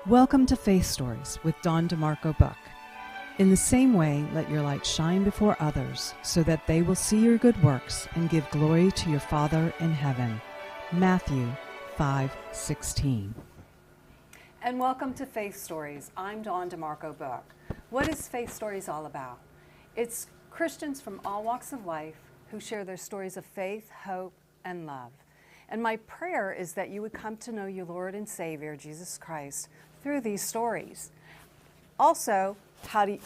Welcome to Faith Stories with Dawn DeMarco-Book. In the same way, let your light shine before others, so that they will see your good works and give glory to your Father in heaven. Matthew 5:16. And welcome to Faith Stories. I'm Dawn DeMarco-Book. What is Faith Stories all about? It's Christians from all walks of life who share their stories of faith, hope, and love. And my prayer is that you would come to know your Lord and Savior, Jesus Christ, through these stories. Also, how do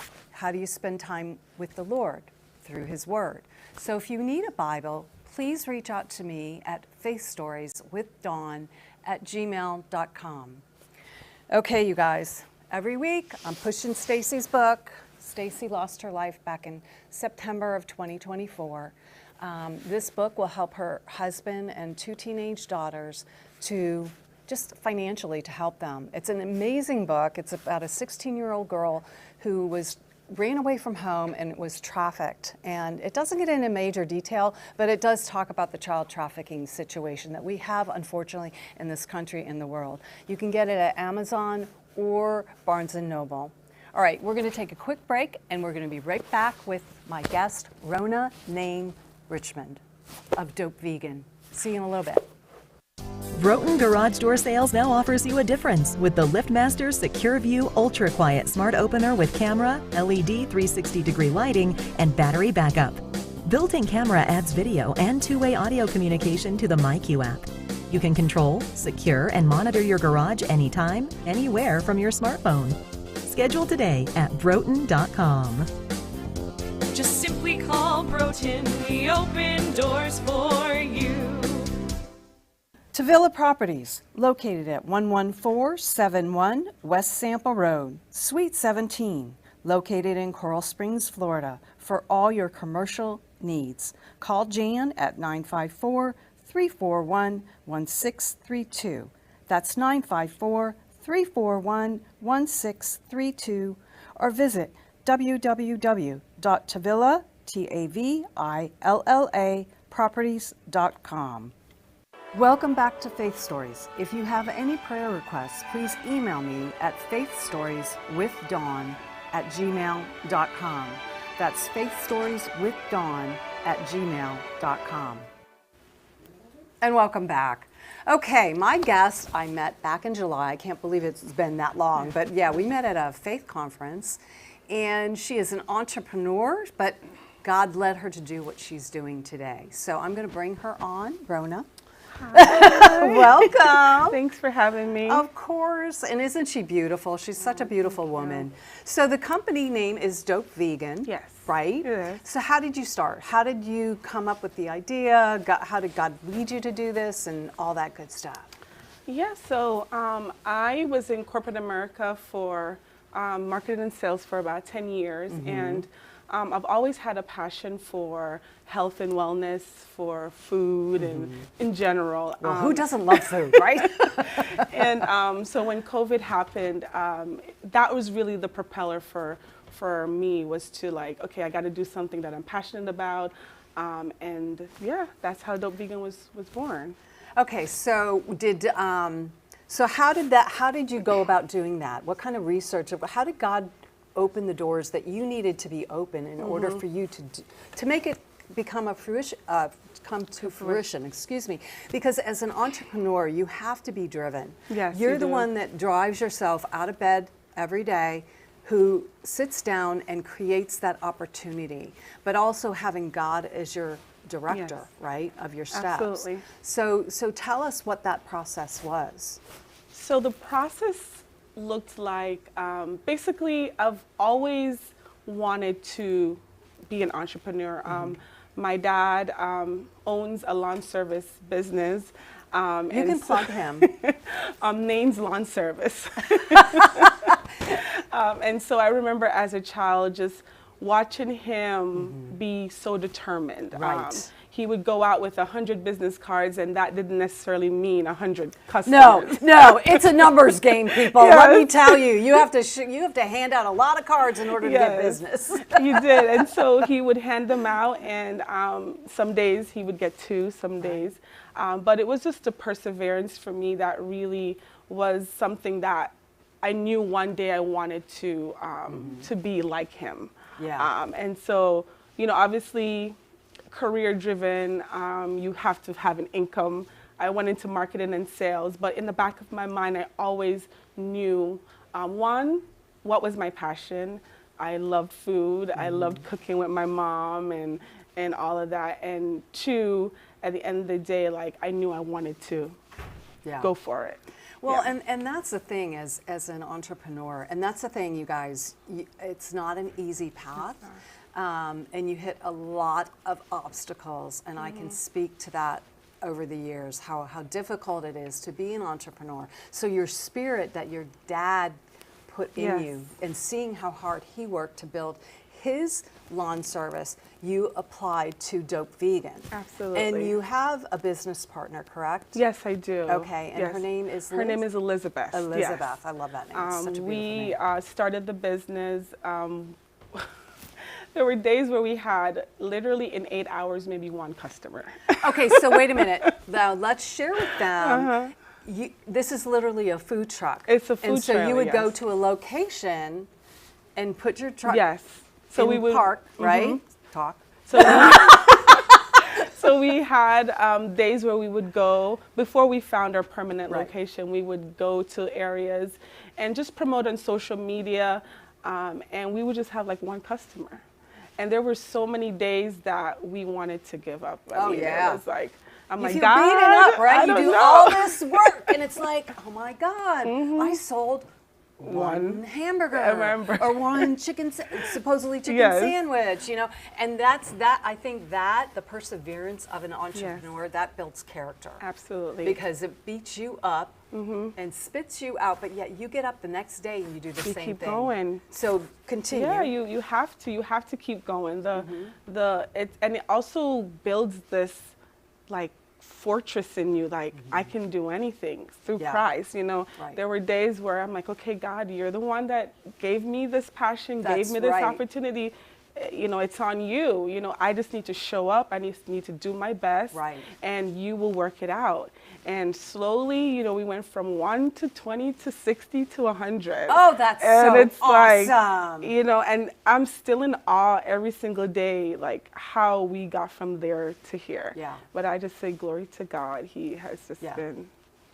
you spend time with the Lord? Through His Word. So if you need a Bible, please reach out to me at faithstorieswithdawn@gmail.com. Okay, you guys, every week I'm pushing Stacy's book. Stacy lost her life back in September of 2024. This book will help her husband and two teenage daughters to just financially to help them. It's an amazing book. It's about a 16-year-old girl who ran away from home and was trafficked. And it doesn't get into major detail, but it does talk about the child trafficking situation that we have, unfortunately, in this country and the world. You can get it at Amazon or Barnes & Noble. All right, we're going to take a quick break, and we're going to be right back with my guest, Rhona Nain Richemond of Dope Vegan. See you in a little bit. Broughton Garage Door Sales now offers you a difference with the LiftMaster Secure View Ultra Quiet Smart Opener with camera, LED 360-degree lighting, and battery backup. Built-in camera adds video and two-way audio communication to the MyQ app. You can control, secure, and monitor your garage anytime, anywhere from your smartphone. Schedule today at broughton.com. Just simply call Broughton, we open doors for you. Tavilla Properties, located at 11471 West Sample Road, Suite 17, located in Coral Springs, Florida, for all your commercial needs. Call Jan at 954-341-1632. That's 954-341-1632, or visit www.tavilla.properties.com. Welcome back to Faith Stories. If you have any prayer requests, please email me at faithstorieswithdawn@gmail.com. That's faithstorieswithdawn@gmail.com. And welcome back. Okay, my guest I met back in July. I can't believe it's been that long, but yeah, we met at a faith conference, and she is an entrepreneur, but God led her to do what she's doing today. So I'm going to bring her on. Rhona. Welcome. Thanks for having me. Of course. And isn't she beautiful? She's such a beautiful woman. So the company name is Dope Vegan. Yes. Right? Yes. So how did you start? How did you come up with the idea? How did God lead you to do this and all that good stuff? Yeah, so I was in corporate America for marketing and sales for about 10 years. Mm-hmm. And I've always had a passion for health and wellness, for food, mm-hmm. and in general. Well, who doesn't love food, right? And so when COVID happened, that was really the propeller for me, was to like, okay, I got to do something that I'm passionate about. And yeah, that's how Dope Vegan was born. Okay, so how did you go about doing that? What kind of research? How did God open the doors that you needed to be open in mm-hmm. order for you to make it come to fruition, excuse me, because as an entrepreneur you have to be driven. Yes, you're the one that drives yourself out of bed every day, who sits down and creates that opportunity, but also having God as your director, yes. right, of your steps. Absolutely. So tell us what that process was. So the process looked like, basically, I've always wanted to be an entrepreneur. Mm-hmm. My dad owns a lawn service business. You can plug him. Nain's Lawn Service. And so I remember as a child just watching him mm-hmm. be so determined. Right. He would go out with 100 business cards, and that didn't necessarily mean 100 customers. No, it's a numbers game, people. Yes. Let me tell you, you have to hand out a lot of cards in order to yes. get business. You did, and so he would hand them out, and some days he would get 2, some days. But it was just a perseverance for me that really was something that I knew one day I wanted to be like him. Yeah. And so, obviously, career-driven, you have to have an income. I went into marketing and sales, but in the back of my mind, I always knew, one, what was my passion. I loved food. I loved cooking with my mom and all of that. And two, at the end of the day, like, I knew I wanted to go for it. Well, and that's the thing as an entrepreneur, and that's the thing, you guys, it's not an easy path, and you hit a lot of obstacles, and I can speak to that over the years, how difficult it is to be an entrepreneur. So your spirit that your dad put in you, and seeing how hard he worked to build his lawn service, you applied to Dope Vegan. Absolutely. And you have a business partner, correct? Yes, I do. Okay, and her name is Her name is Elizabeth. Elizabeth, Yes. I love that name. It's such a beautiful We name. started the business. There were days where we had literally in 8 hours maybe one customer. Okay, so wait a minute. Now let's share with them. This is literally a food truck. It's a food And so trailer, you would go yes. to a location and put your truck Yes. So in we would park, right? Talk. So we had days where we would go, before we found our permanent Right. location, we would go to areas and just promote on social media, and we would just have like one customer. And there were so many days that we wanted to give up. I mean, yeah. It was like, I'm You like, feel God, beaten up, right? I You don't do know. all this work, and it's like, oh my God, I sold one hamburger I remember. or one supposedly chicken Yes. sandwich, and that's that. I think that the perseverance of an entrepreneur, that builds character. Absolutely. Because it beats you up and spits you out, but yet you get up the next day and you do the same keep thing. going. So continue. Yeah, you have to keep going. And it also builds this like fortress in you, like I can do anything through Yeah. Christ. Right. There were days where I'm like, okay, God, you're the one that gave me this passion, That's gave me this right. opportunity. It's on you. I just need to show up. I need to do my best, Right. and you will work it out. And slowly, we went from 1 to 20 to 60 to 100. Oh, that's and so it's awesome. like, and I'm still in awe every single day, like how we got from there to here. Yeah. But I just say glory to God. He has just Yeah. been.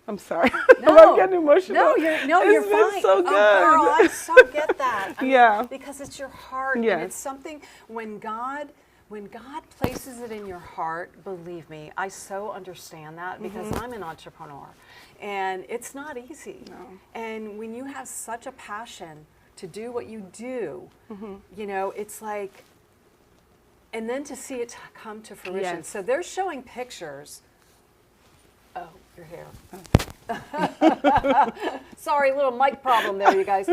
I'm sorry. No, I'm getting emotional. No, you're It's been fine. so good. Oh, girl, I so get that. I mean, Yeah. because it's your heart, and Yes. it's something when God places it in your heart. Believe me, I so understand that because I'm an entrepreneur, and it's not easy. No. And when you have such a passion to do what you do, it's like, and then to see it come to fruition. Yes. So they're showing pictures. Oh, your hair. Sorry, little mic problem there, you guys.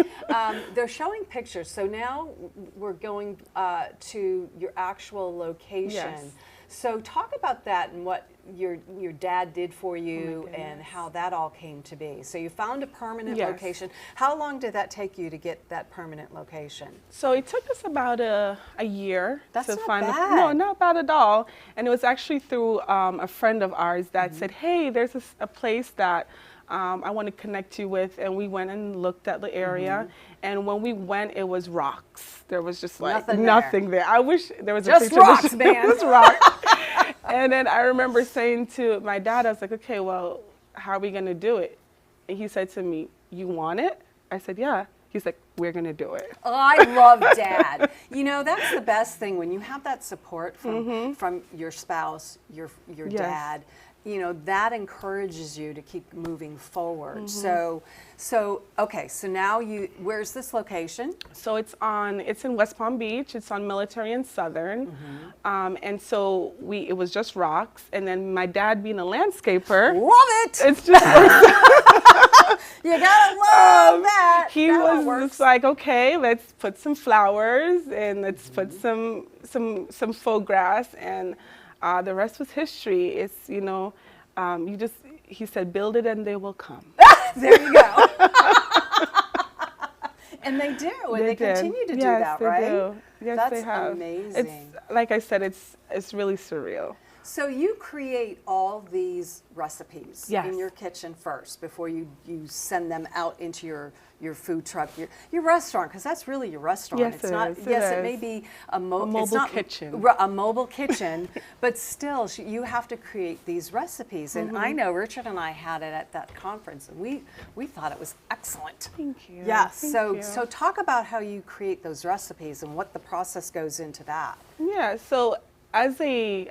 They're showing pictures. So now we're going to your actual location. Yes. So talk about that and what your dad did for you goodness. and how that all came to be. So you found a permanent Yes. location. How long did that take you to get that permanent location? So it took us about a year That's to not find bad. No, not bad at all. And it was actually through a friend of ours that said, hey, there's a place that I want to connect you with. And we went and looked at the area. And when we went, it was rocks. There was just like nothing there. I wish there was Just a picture. rocks, man. It was rocks. And then I remember saying to my dad, I was like, okay, well, how are we going to do it? And he said to me, you want it? I said, yeah. He's like, we're going to do it. Oh, I love Dad. That's the best thing when you have that support from your spouse, your Yes. dad. That encourages you to keep moving forward. So okay. So now where's this location? So it's in West Palm Beach. It's on Military and Southern. And so it was just rocks. And then my dad being a landscaper. Love it. It's just, You gotta love that. he That all was works. just like, okay, let's put some flowers and let's put some faux grass, and the rest was history. It's, he said, build it and they will come. There you go. And they do, and they did. continue to do Yes, that, they right? do. Yes, That's they have. amazing. It's, like I said, it's really surreal. So you create all these recipes Yes. in your kitchen first before you send them out into your food truck, your restaurant, because that's really your restaurant. Yes, it's it not. is. Yes, It it may is. be A mobile it's not kitchen. A mobile kitchen, but still, you have to create these recipes. And I know Richard and I had it at that conference, and we thought it was excellent. Thank you. Yes. Thank you. So talk about how you create those recipes and what the process goes into that. Yeah, so as a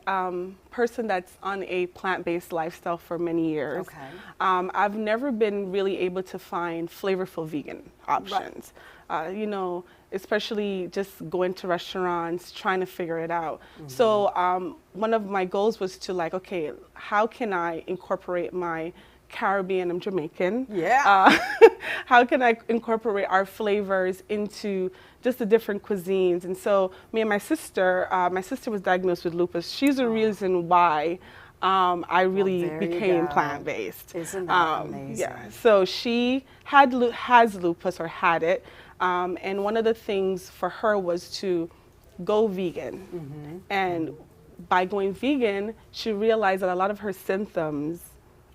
person that's on a plant-based lifestyle for many years, Okay. I've never been really able to find flavorful vegan options. You know, especially just going to restaurants, trying to figure it out. So one of my goals was to like, okay, how can I incorporate my Caribbean, I'm Jamaican. Yeah. How can I incorporate our flavors into just the different cuisines? And so me and my sister was diagnosed with lupus. She's the reason why I really there you became go. plant-based. Isn't that amazing? Yeah. So she has lupus or had it. And one of the things for her was to go vegan. And by going vegan, she realized that a lot of her symptoms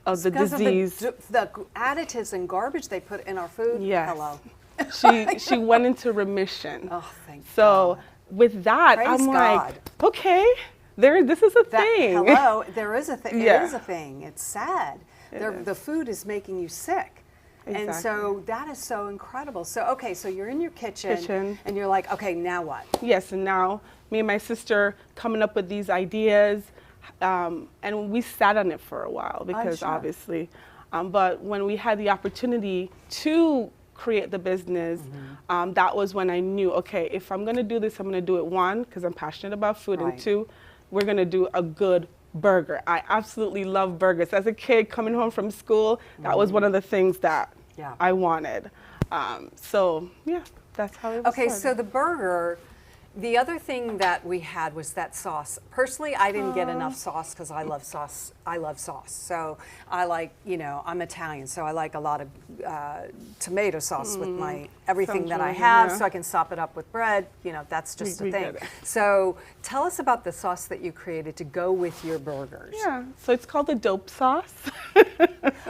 of the Because disease. of the additives and garbage they put in our food. Yes. Hello. she went into remission. Oh, thank So God. with that, Praise I'm God. like, okay, this is a thing. Hello, there is a thing. Yeah. It is a thing. It's sad. The food is making you sick. And Exactly. so that is so incredible. So, okay, so you're in your kitchen. And you're like, okay, now what? Yes, and now me and my sister coming up with these ideas, and we sat on it for a while because sure. obviously, but when we had the opportunity to create the business, that was when I knew, okay, if I'm going to do this, I'm going to do it, one, because I'm passionate about food, Right. and two, we're going to do a good burger. I absolutely love burgers. As a kid coming home from school, that was one of the things that I wanted. So yeah, that's how it was. Okay, started. so the burger, the other thing that we had was that sauce. Personally, I didn't get enough sauce because I love sauce. I love sauce. So I like, I'm Italian, so I like a lot of tomato sauce with my everything that I Sounds have, really, so I can sop it up with bread. That's just We a thing. get it. So tell us about the sauce that you created to go with your burgers. Yeah, so it's called the dope sauce.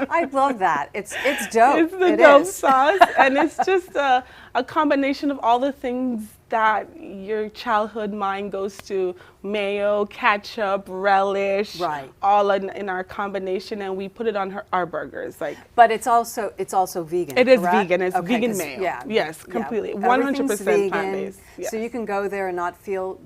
I love that. It's dope. It's the It dope is. sauce, and it's just a combination of all the things that your childhood mind goes to: mayo, ketchup, relish, Right. all in our combination, and we put it on our burgers. Like, But it's also vegan. it is correct? vegan. It's Okay, vegan 'cause- mayo. Yeah. Yes, yeah, completely. everything's 100% vegan, plant-based. Yes. So you can go there and not feel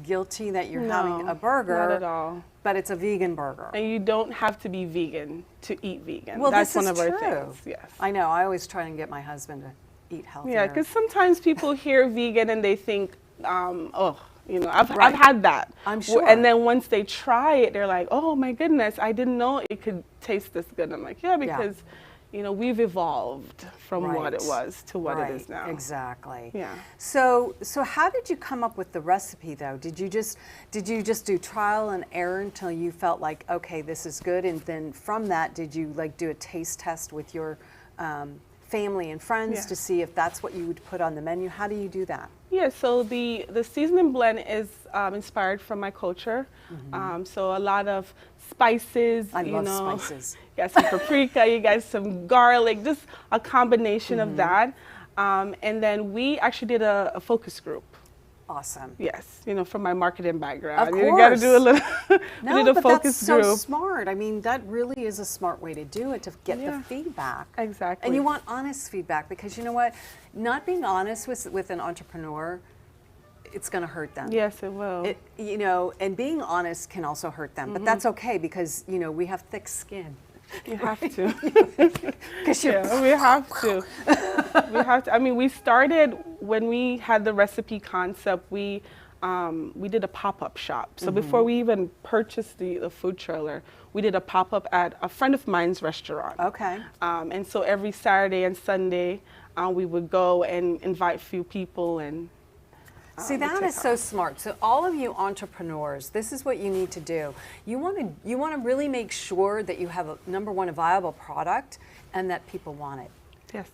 guilty that you're having No, a burger. not at all. But it's a vegan burger. And you don't have to be vegan to eat vegan. Well, That's this one is of our true. things. Yes. I know. I always try and get my husband to eat healthier. Yeah, because sometimes people hear vegan and they think, I've Right. had that. I'm sure. And then once they try it, they're like, oh my goodness, I didn't know it could taste this good. I'm like, yeah, because we've evolved from what it Right. was to what it is now. Exactly. Yeah. So how did you come up with the recipe though? Did you just do trial and error until you felt like, okay, this is good, and then from that, did you like do a taste test with your family and friends Yeah. to see if that's what you would put on the menu? How do you do that? Yeah, so the seasoning blend is inspired from my culture. So a lot of spices. I love spices. You got some paprika, you got some garlic, just a combination of that. And then we actually did a focus group. Awesome. Yes, from my marketing background. Of You got to do a course. little. No, we did a but focus that's group. so smart. I mean, that really is a smart way to do it, to get the Yeah. feedback. Exactly. And you want honest feedback, because you know what? Not being honest with an entrepreneur, it's going to hurt them. Yes, it will. And being honest can also hurt them, but that's okay, because we have thick skin. You have to. Because Yeah, we have to. We have to. I mean, we started when we had the recipe concept. We did a pop-up shop. So before we even purchased the food trailer, we did a pop-up at a friend of mine's restaurant. Okay. And so every Saturday and Sunday, we would go and invite few people and. See, that is so smart. So all of you entrepreneurs, this is what you need to do. You want to really make sure that you have number one, a viable product, and that people want it. Yes,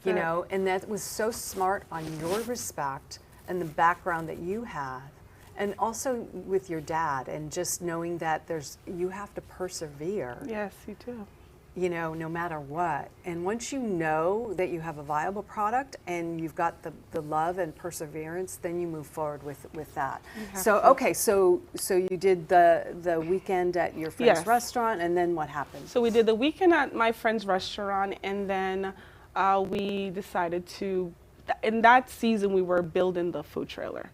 And that was so smart on your respect and the background that you have, And also with your dad, and just knowing that you have to persevere. Yes, you do. You know, no matter what. And once you know that you have a viable product and you've got the love and perseverance, then you move forward with that. So, okay, so you did the weekend at your friend's restaurant, and then what happened? So we did the weekend at my friend's restaurant, and then we decided to, in that season, we were building the food trailer.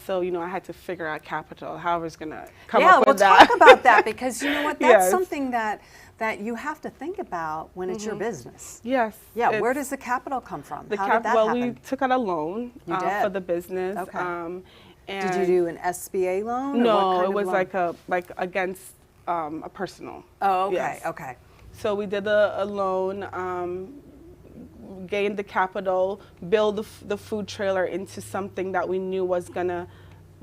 So, you know, I had to figure out capital, how I was going to come up with that. Yeah, we'll talk about that, because you know what, that's something that you have to think about when it's your business. Yes. Yeah, where does the capital come from? How did that well, happen? we took out a loan for the business. Okay. And did you do an SBA loan? No, it was like against a personal. Oh, okay, yes. okay. So we did a loan, gained the capital, build the food trailer into something that we knew was gonna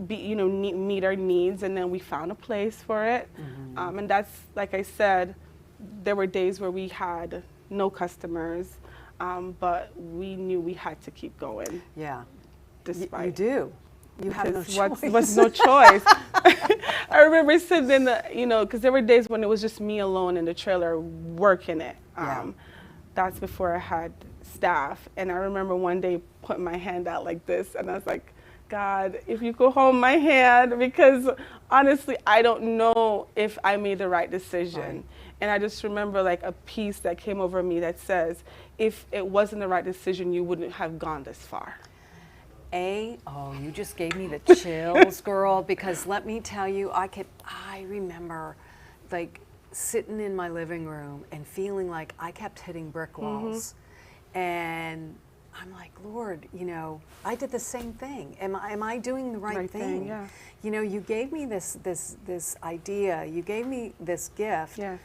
be, you know, meet our needs, and then we found a place for it. And that's, like I said, there were days where we had no customers, but we knew we had to keep going. Yeah, despite you do. You have no choice. Was no choice. I remember sitting in the, you know, because there were days when it was just me alone in the trailer working it. That's before I had staff. And I remember one day putting my hand out like this, and I was like, God, if you could hold my hand, because honestly, I don't know if I made the right decision. Right. And I just remember like a piece that came over me that says, if it wasn't the right decision, you wouldn't have gone this far. Oh, you just gave me the chills, girl, because let me tell you, I remember like sitting in my living room and feeling like I kept hitting brick walls. And I'm like, Lord, you know, I did the same thing. Am I doing the right thing? Yeah. You know, you gave me this idea, you gave me this gift. Yeah.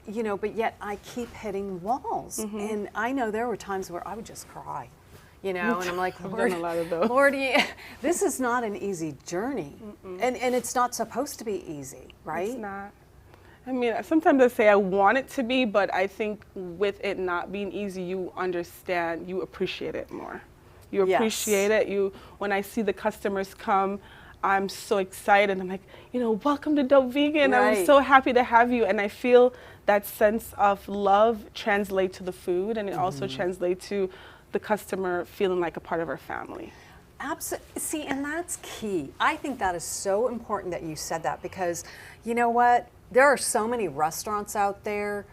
You know, but yet I keep hitting walls. And I know there were times where I would just cry. You know, and I'm like, Lord, this is not an easy journey. And it's not supposed to be easy, right? It's not. I mean, sometimes I say I want it to be, but I think with it not being easy, you understand, you appreciate it more. You appreciate it. When I see the customers come, I'm so excited. I'm like, you know, welcome to Dope Vegan. Right. I'm so happy to have you. And I feel that sense of love translate to the food, and it also translates to the customer feeling like a part of our family. Absolutely. See, and that's key. I think that is so important that you said that, because you know what? There are so many restaurants out there.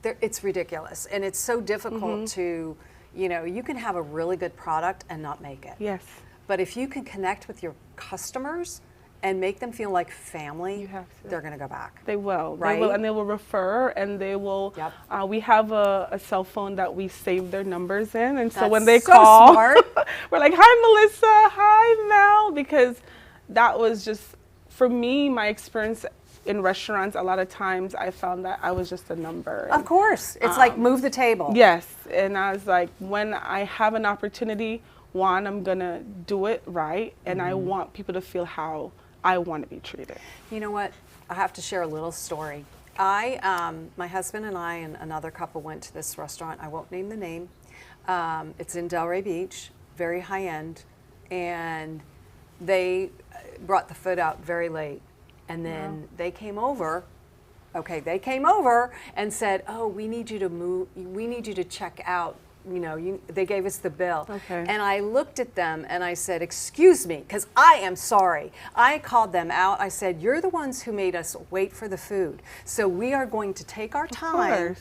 It's ridiculous. And it's so difficult to, you know, you can have a really good product and not make it. Yes. But if you can connect with your customers and make them feel like family, they're going to go back. They will. Right? They will, and they will refer, and they will. We have a cell phone that we save their numbers in, and so when they call, we're like, "Hi, Melissa. Hi, Mel," because that was just, for me, my experience in restaurants. A lot of times, I found that I was just a number. Of course, it's like move the table. Yes, and I was like, when I have an opportunity, one, I'm gonna do it right, and I want people to feel how I want to be treated. You know what? I have to share a little story. My husband and I and another couple went to this restaurant. I won't name the name. It's in Delray Beach, very high end, and they brought the food out very late. And then they came over. Okay, they came over and said, "Oh, we need you to move. We need you to check out." You know, they gave us the bill. Okay. And I looked at them and I said, "Excuse me, because I am sorry." I called them out. I said, "You're the ones who made us wait for the food. So we are going to take our time."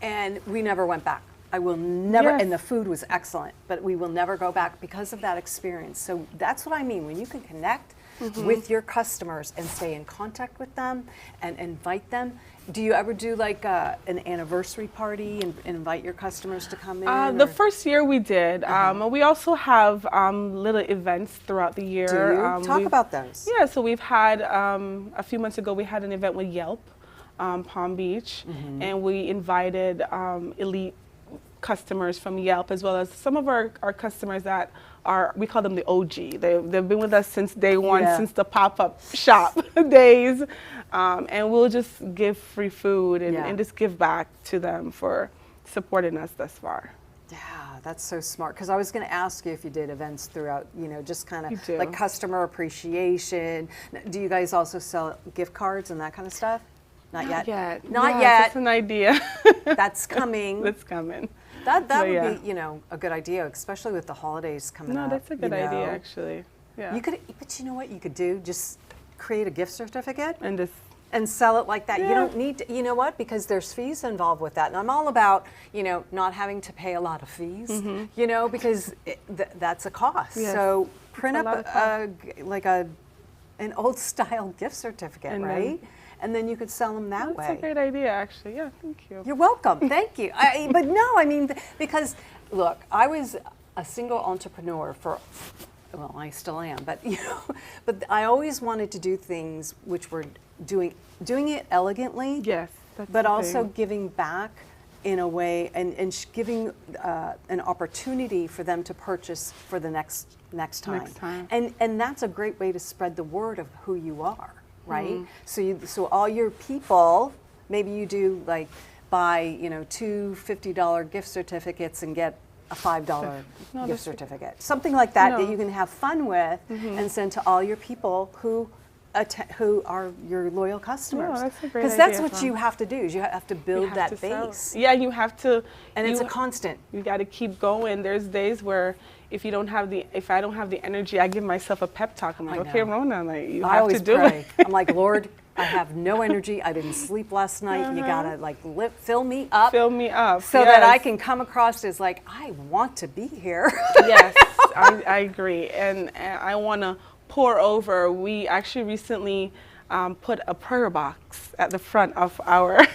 And we never went back. I will never, and the food was excellent, but we will never go back because of that experience. So that's what I mean. When you can connect with your customers and stay in contact with them and invite them. Do you ever do like an anniversary party and invite your customers to come in? The first year we did. We also have little events throughout the year. Do you? Talk about those. Yeah, so we've had, a few months ago, we had an event with Yelp, Palm Beach, and we invited elite customers from Yelp, as well as some of our customers that are, we call them the OG. They've been with us since day one, since the pop-up shop days. And we'll just give free food and just give back to them for supporting us thus far. Yeah, that's so smart. Because I was going to ask you if you did events throughout, just kind We of do. like customer appreciation. Do you guys also sell gift cards and that kind of stuff? Not yet. Not Yes, yet. That's an idea. That's coming. That's coming. That But would yeah. be, a good idea, especially with the holidays coming No, up. that's a good idea, actually. Yeah. You could, but you know what you could do? Just create a gift certificate And this. and sell it like that. You Yeah. don't need to, you know what? Because there's fees involved with that. And I'm all about, not having to pay a lot of fees, because that's a cost. Yes. So print a up lot of cost. an old style gift certificate, And right? And then you could sell them that way. That's a great idea, actually. Yeah, thank you. You're welcome. Thank you. But no, I mean, because look, I was a single entrepreneur well, I still am, but but I always wanted to do things which were doing it elegantly. Yes, that's But the also thing. giving back in a way, and giving an opportunity for them to purchase for the next time. Next time. And that's a great way to spread the word of who you are, right? Mm-hmm. So all your people, maybe you do like buy two $50 gift certificates and get a $5 No, gift that's- certificate, something like that that No. you can have fun with and send to all your people who are your loyal customers. that's a great Because that's idea, what you have to do. Is you have to You build have that to sell. base, Yeah, you have to. and it's you- a constant. You got to keep going. There's days where if I don't have the energy, I give myself a pep talk. I'm like, I okay, know. Rhona, like you I have always to do pray. it. I'm like, Lord, I have no energy. I didn't sleep last night. You gotta fill me up, Fill me up so that I yes. can come across as like I want to be here. Yes, I agree, and I want to pour over. We actually recently put a prayer box at the front of our.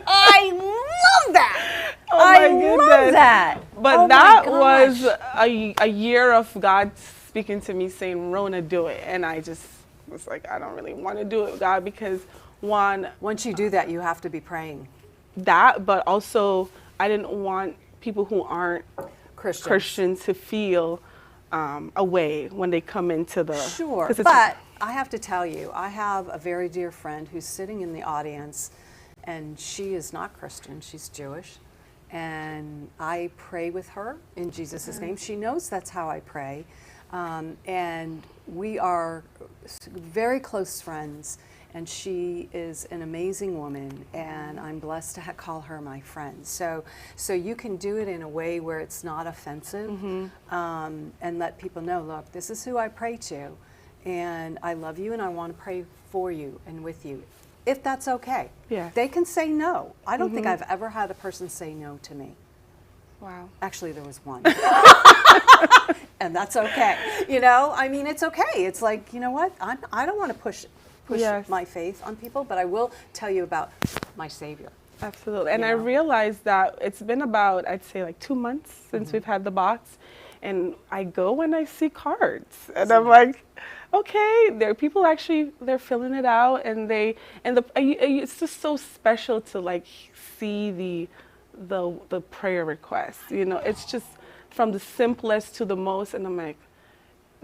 I love that. Oh my I goodness. love that. But Oh my that gosh. was a year of God speaking to me saying, Rhona, do it. And I just was like, I don't really want to do it, God, because Once you do that, you have to be praying. but also I didn't want people who aren't Christians. to feel away when they come into the. Sure, 'cause it's- but I have to tell you, I have a very dear friend who's sitting in the audience, and she is not Christian, she's Jewish, and I pray with her in Jesus' name. She knows that's how I pray, and we are very close friends, and she is an amazing woman, and I'm blessed to call her my friend. So you can do it in a way where it's not offensive, and let people know, look, this is who I pray to, and I love you, and I want to pray for you and with you, if that's okay. Yes. They can say no. I don't think I've ever had a person say no to me. Wow. Actually, there was one. And that's okay. I mean, it's okay. It's like, you know what? I don't want to push Yes. my faith on people, but I will tell you about my Savior. Absolutely. And You I know? realized that it's been about, I'd say, like 2 months since we've had the box. And I go and I see cards. And I'm like, okay, there are people actually, they're filling it out. And it's just so special to like see the prayer requests. It's just from the simplest to the most. And I'm like,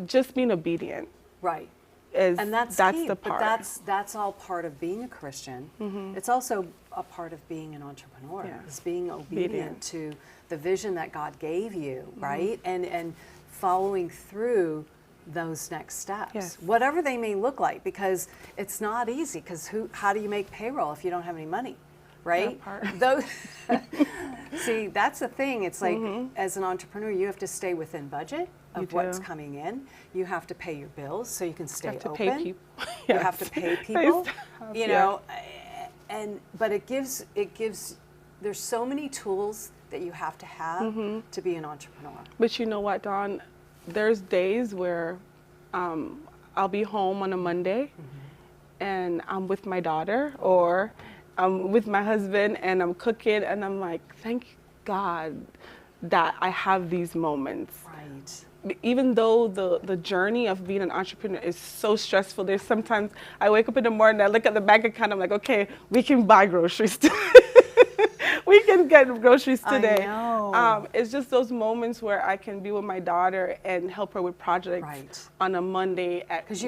just being obedient. Right. And that's key, the part. But that's all part of being a Christian. It's also a part of being an entrepreneur. Yeah. Is being obedient to the vision that God gave you, right? And following through those next steps, Yes. whatever they may look like, because it's not easy. Because how do you make payroll if you don't have any money, right? part. Those. See, that's the thing. It's like as an entrepreneur, you have to stay within budget of You what's do. coming in. You have to pay your bills so you can stay have to open. pay people. You have to pay people. Yeah. But it gives. There's so many tools that you have to have to be an entrepreneur. But you know what, Dawn? There's days where I'll be home on a Monday and I'm with my daughter or I'm with my husband and I'm cooking and I'm like, thank God that I have these moments. Right. Even though the journey of being an entrepreneur is so stressful, there's sometimes I wake up in the morning, I look at the bank account, I'm like, okay, we can buy groceries today. We can get groceries today. I know. It's just those moments where I can be with my daughter and help her with projects Right. on a Monday. Because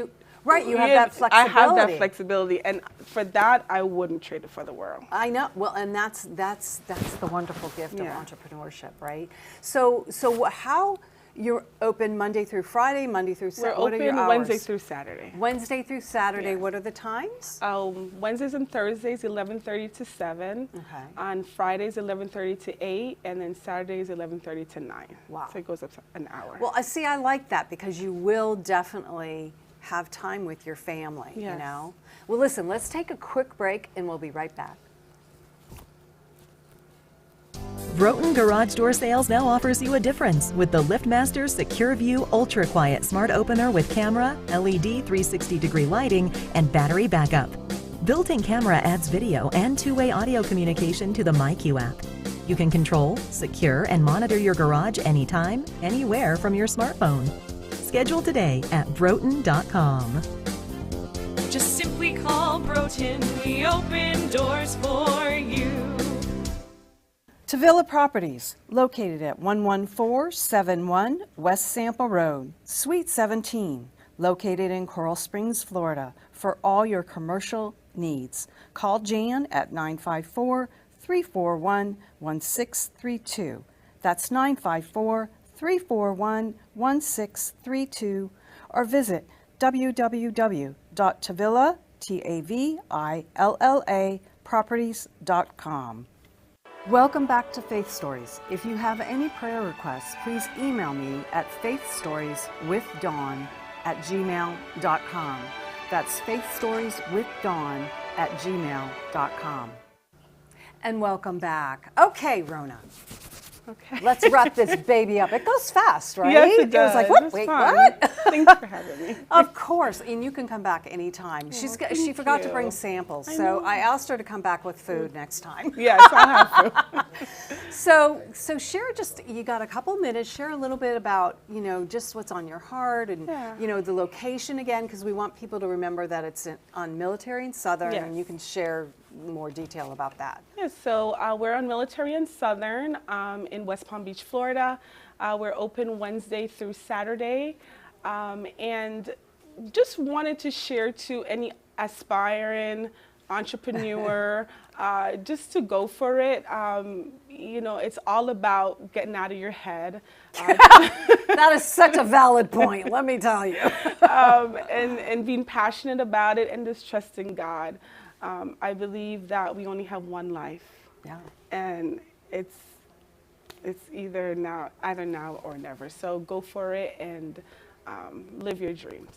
Right, you have that flexibility. I have that flexibility, and for that, I wouldn't trade it for the world. I know. Well, and that's the wonderful gift of entrepreneurship, right? So how you're open Monday through Friday, Monday through Saturday? We're open Wednesday through Saturday. Wednesday through Saturday. Yes. What are the times? Wednesdays and Thursdays, 11:30 to 7. Okay. On Fridays, 11:30 to 8, and then Saturdays, 11:30 to 9. Wow. So it goes up to an hour. Well, see, I like that because you will definitely have time with your family, you Yes. know? Well, listen, let's take a quick break and we'll be right back. Rhona Garage Door Sales now offers you a difference with the LiftMaster Secure View Ultra Quiet Smart Opener with camera, LED 360-degree lighting, and battery backup. Built-in camera adds video and two-way audio communication to the MyQ app. You can control, secure, and monitor your garage anytime, anywhere from your smartphone. Schedule today at Broten.com. Just simply call Broten. We open doors for you. Tavilla Properties, located at 11471 West Sample Road, Suite 17, located in Coral Springs, Florida, for all your commercial needs. Call Jan at 954-341-1632. That's 954-341-1632, or visit www.tavillaproperties.com. Welcome back to Faith Stories. If you have any prayer requests, please email me at faithstorieswithdawn@gmail.com. That's faithstorieswithdawn@gmail.com. And welcome back. Okay, Rhona. Okay. Let's wrap this baby up. It goes fast, right? Yes, it does. was like, It what? was Wait, fun. what? Thanks for having me. Of course, and you can come back anytime. She forgot to bring you. samples, I so know. I asked her to come back with food next time. Yes, I'll have to. So share you got a couple minutes, share a little bit about, just what's on your heart and, the location again, because we want people to remember that it's on Military and Southern, Yes. and you can share more detail about that. Yes, so we're on Military and Southern in West Palm Beach, Florida. We're open Wednesday through Saturday, and just wanted to share to any aspiring entrepreneur just to go for it. It's all about getting out of your head. That is such a valid point, let me tell you. and being passionate about it and just trusting God. I believe that we only have one life. Yeah. And it's either now or never. So go for it and live your dreams.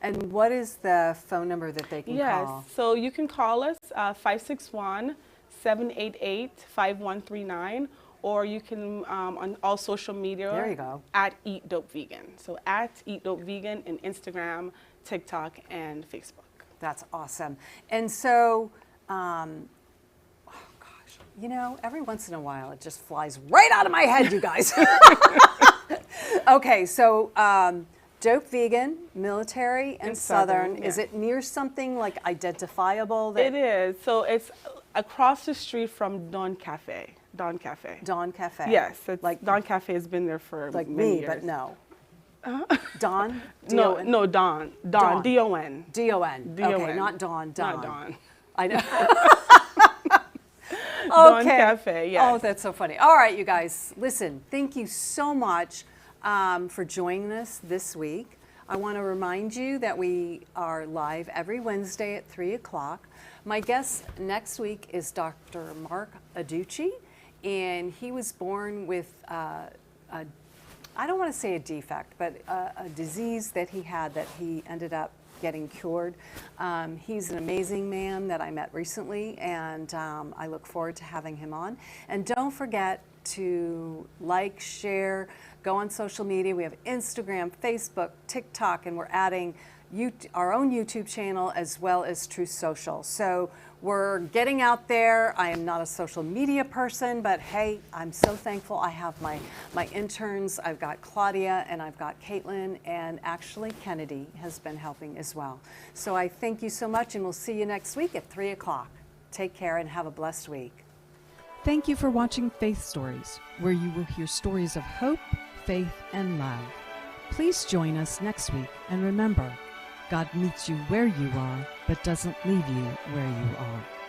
And what is the phone number that they can call? Yes, so you can call us 561-788-5139, or you can on all social media. There you go. At Eat Dope Vegan. So at Eat Dope Vegan in Instagram, TikTok, and Facebook. That's awesome. And so, every once in a while it just flies right out of my head, you guys. Okay, so Dope Vegan, Military, and Southern. Yeah. Is it near something like identifiable? It is. So it's across the street from Dawn Cafe. Dawn Cafe. Dawn Cafe. Yes, it's like Dawn Cafe has been there for like many me, years. but no. Dawn? No, Dawn. Dawn. D-O-N. D-O-N. D-O-N. Okay, not Dawn. Dawn. Not Dawn. I know. Dawn Cafe, yes. Oh, that's so funny. All right, you guys, listen, thank you so much for joining us this week. I want to remind you that we are live every Wednesday at 3 o'clock. My guest next week is Dr. Mark Aducci, and he was born with I don't want to say a defect, but a disease that he had that he ended up getting cured. He's an amazing man that I met recently, and I look forward to having him on. And don't forget to like, share, go on social media. We have Instagram, Facebook, TikTok, and we're adding our own YouTube channel as well as Truth Social. So we're getting out there. I am not a social media person, but hey, I'm so thankful I have my interns. I've got Claudia and I've got Caitlin, and actually Kennedy has been helping as well. So I thank you so much, and we'll see you next week at 3 o'clock. Take care and have a blessed week. Thank you for watching Faith Stories, where you will hear stories of hope, faith, and love. Please join us next week, and remember, God meets you where you are, but doesn't leave you where you are.